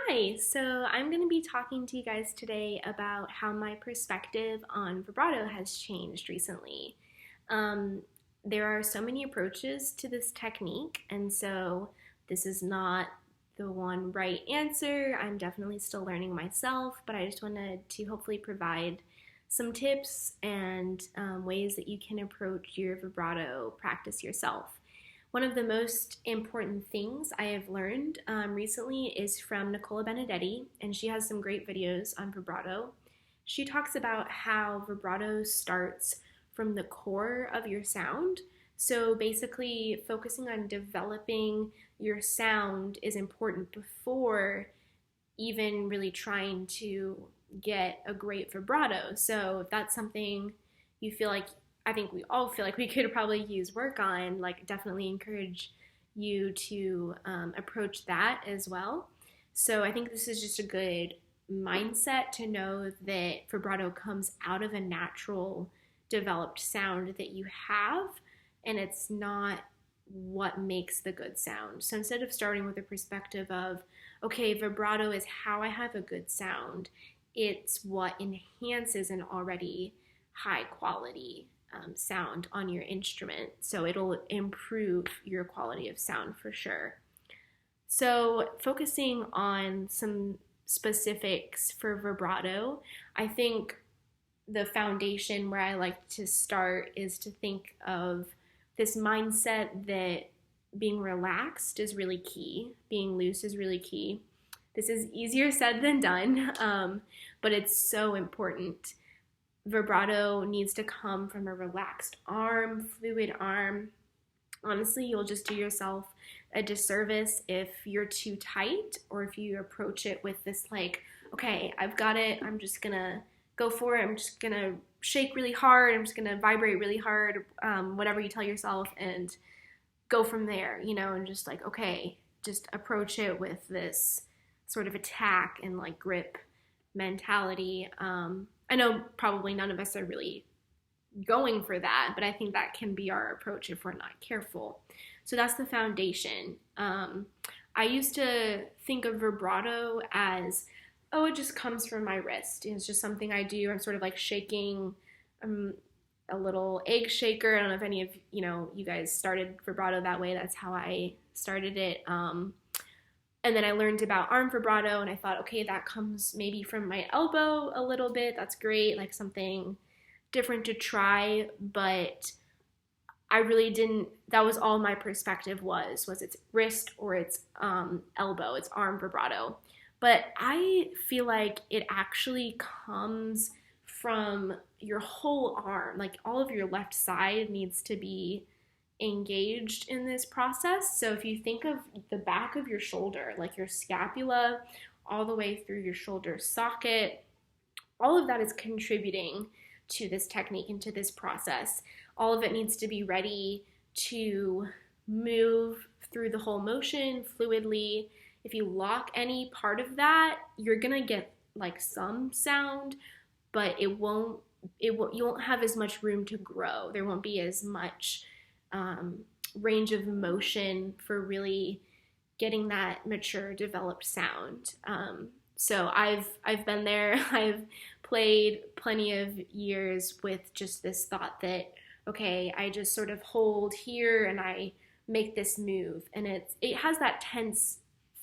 Hi, so I'm going to be talking to you guys today about how my perspective on vibrato has changed recently. Um, there are so many approaches to this technique, and so this is not the one right answer. I'm definitely still learning myself, but I just wanted to hopefully provide some tips and ways that you can approach your vibrato practice yourself. One of the most important things I have learned recently is from Nicola Benedetti, and she has some great videos on vibrato. She talks about how vibrato starts from the core of your sound. So basically, focusing on developing your sound is important before even really trying to get a great vibrato. So if that's something you feel like, I think we all feel like we could probably use work on, like definitely encourage you to approach that as well. So I think this is just a good mindset to know that vibrato comes out of a natural developed sound that you have, and it's not what makes the good sound. So instead of starting with a perspective of, okay, vibrato is how I have a good sound, it's what enhances an already high quality sound on your instrument. So it'll improve your quality of sound for sure. So, focusing on some specifics for vibrato, I think the foundation where I like to start is to think of this mindset that being relaxed is really key, being loose is really key. This is easier said than done, but it's so important. Vibrato needs to come from a relaxed arm, fluid arm. Honestly, you'll just do yourself a disservice if you're too tight or if you approach it with this, like, okay, I've got it, I'm just gonna go for it, I'm just gonna shake really hard, I'm just gonna vibrate really hard, whatever you tell yourself, and go from there, and just like, okay, just approach it with this sort of attack and like grip mentality. I know probably none of us are really going for that, but I think that can be our approach if we're not careful. So that's the foundation. I used to think of vibrato as, oh, it just comes from my wrist. It's just something I do. I'm sort of like shaking a little egg shaker. I don't know if any of you guys started vibrato that way. That's how I started it. And then I learned about arm vibrato, and I thought, okay, that comes maybe from my elbow a little bit. That's great, like something different to try. But I really didn't. That was all my perspective was it's wrist or it's elbow, it's arm vibrato. But I feel like it actually comes from your whole arm. Like all of your left side needs to be engaged in this process. So if you think of the back of your shoulder, like your scapula, all the way through your shoulder socket, all of that is contributing to this technique and to this process. All of it needs to be ready to move through the whole motion fluidly. If you lock any part of that, you're gonna get like some sound, but you won't have as much room to grow. There won't be as much range of motion for really getting that mature, developed sound. So I've been there. I've played plenty of years with just this thought that, okay, I just sort of hold here and I make this move, and it has that tense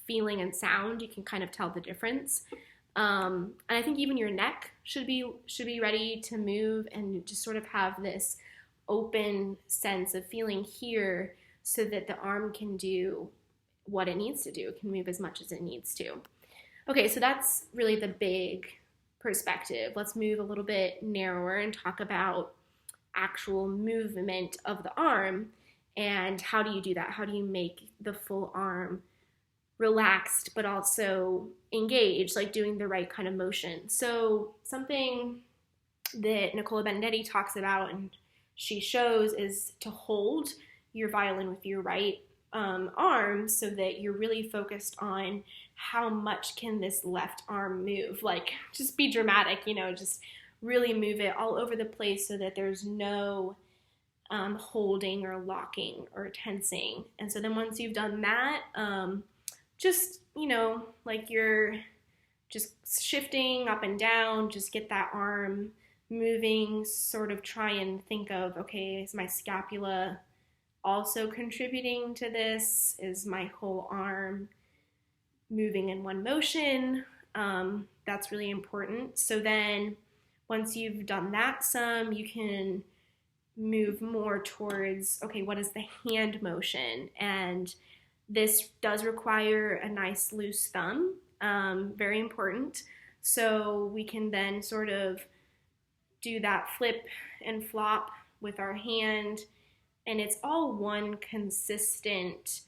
feeling and sound. You can kind of tell the difference. And I think even your neck should be ready to move and just sort of have this open sense of feeling here so that the arm can do what it needs to do. It can move as much as it needs to. Okay, so that's really the big perspective. Let's move a little bit narrower and talk about actual movement of the arm and how do you do that? How do you make the full arm relaxed but also engaged, like doing the right kind of motion? So something that Nicola Benedetti talks about and she shows is to hold your violin with your right arm so that you're really focused on how much can this left arm move. Like, just be dramatic, just really move it all over the place so that there's no holding or locking or tensing. And so then once you've done that, just, like you're just shifting up and down, just get that arm moving, sort of try and think of, okay, is my scapula also contributing to this? Is my whole arm moving in one motion? That's really important. So then once you've done that some, you can move more towards, okay, what is the hand motion? And this does require a nice loose thumb, very important. So we can then sort of do that flip and flop with our hand, and it's all one consistent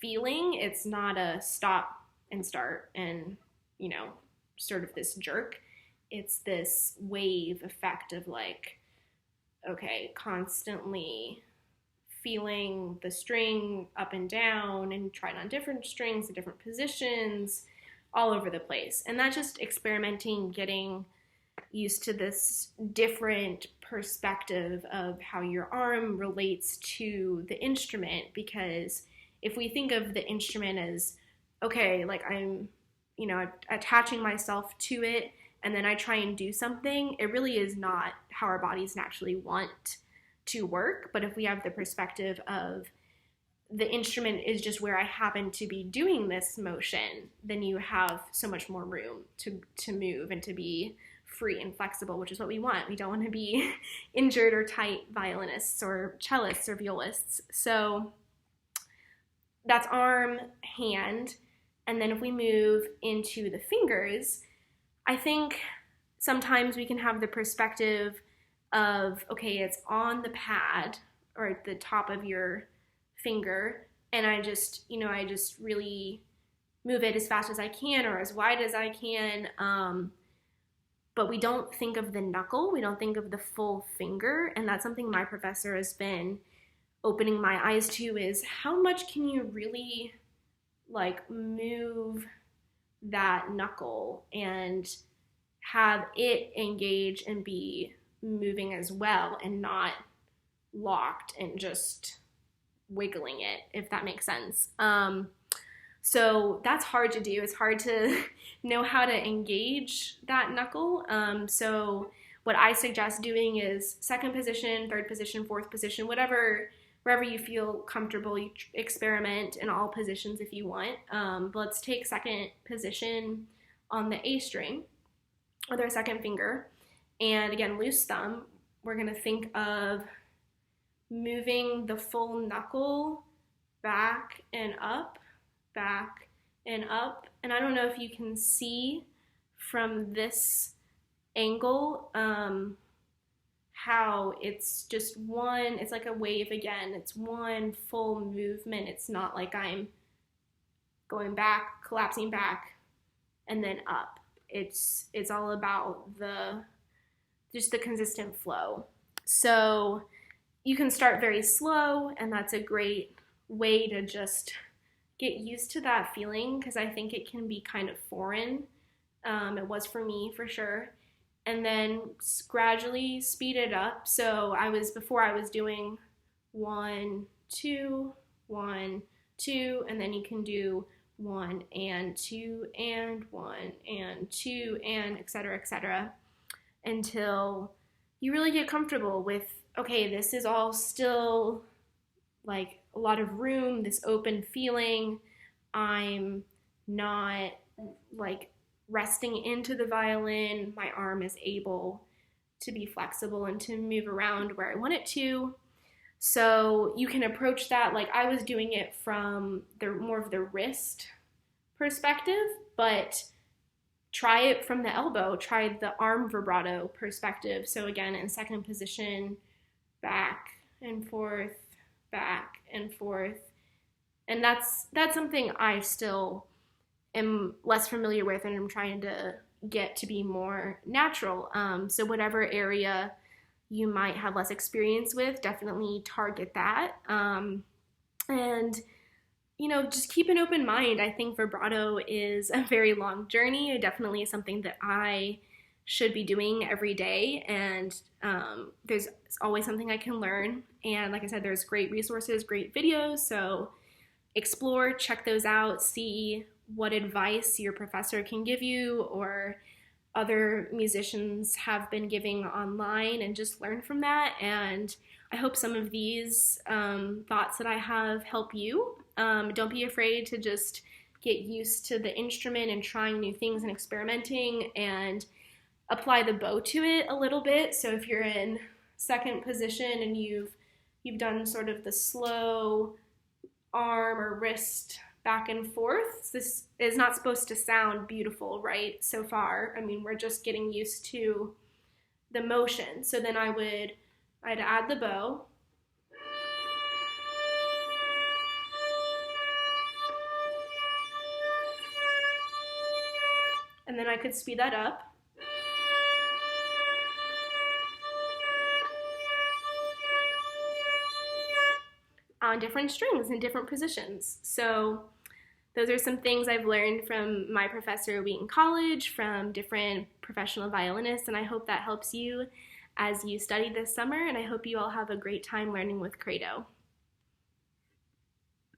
feeling. It's not a stop and start and, sort of this jerk. It's this wave effect of like, okay, constantly feeling the string up and down and trying on different strings at different positions all over the place. And that's just experimenting, getting used to this different perspective of how your arm relates to the instrument. Because if we think of the instrument as, okay, like I'm, attaching myself to it and then I try and do something, it really is not how our bodies naturally want to work. But if we have the perspective of the instrument is just where I happen to be doing this motion, then you have so much more room to move and to be free and flexible, which is what we want. We don't want to be injured or tight violinists or cellists or violists. So that's arm, hand. And then if we move into the fingers, I think sometimes we can have the perspective of, okay, it's on the pad or at the top of your finger, and I just really move it as fast as I can or as wide as I can. But we don't think of the knuckle. We don't think of the full finger. And that's something my professor has been opening my eyes to, is how much can you really like move that knuckle and have it engage and be moving as well and not locked and just wiggling it, if that makes sense. So that's hard to do. It's hard to know how to engage that knuckle. So what I suggest doing is second position, third position, fourth position, wherever you feel comfortable. You experiment in all positions if you want. But let's take second position on the A string with our second finger. And again, loose thumb. We're gonna think of moving the full knuckle back and up, back and up. And I don't know if you can see from this angle how it's just one, it's like a wave again. It's one full movement. It's not like I'm going back, collapsing back, and then up. It's all about just the consistent flow. So you can start very slow, and that's a great way to just get used to that feeling, because I think it can be kind of foreign. It was for me, for sure. And then gradually speed it up. So before I was doing 1, 2, 1, 2, and then you can do 1 and 2 and 1 and 2 and et cetera, until you really get comfortable with, okay, this is all still like a lot of room, this open feeling. I'm not like resting into the violin. My arm is able to be flexible and to move around where I want it to. So you can approach that like I was doing it from more of the wrist perspective, but try it from the elbow, try the arm vibrato perspective. So again, in second position, back and forth, back and forth. And that's something I still am less familiar with, and I'm trying to get to be more natural. So whatever area you might have less experience with, definitely target that. And just keep an open mind. I think vibrato is a very long journey. It definitely is something that I should be doing every day, and there's always something I can learn. And like I said, there's great resources, great videos, so explore, check those out, see what advice your professor can give you or other musicians have been giving online, and just learn from that. And I hope some of these thoughts that I have help you. Don't be afraid to just get used to the instrument and trying new things and experimenting, and apply the bow to it a little bit. So if you're in second position and you've done sort of the slow arm or wrist back and forth, this is not supposed to sound beautiful, right? So far, I mean, we're just getting used to the motion. So then I'd add the bow. And then I could speed that up. On different strings in different positions. So those are some things I've learned from my professor at Wheaton College, from different professional violinists, and I hope that helps you as you study this summer, and I hope you all have a great time learning with Credo.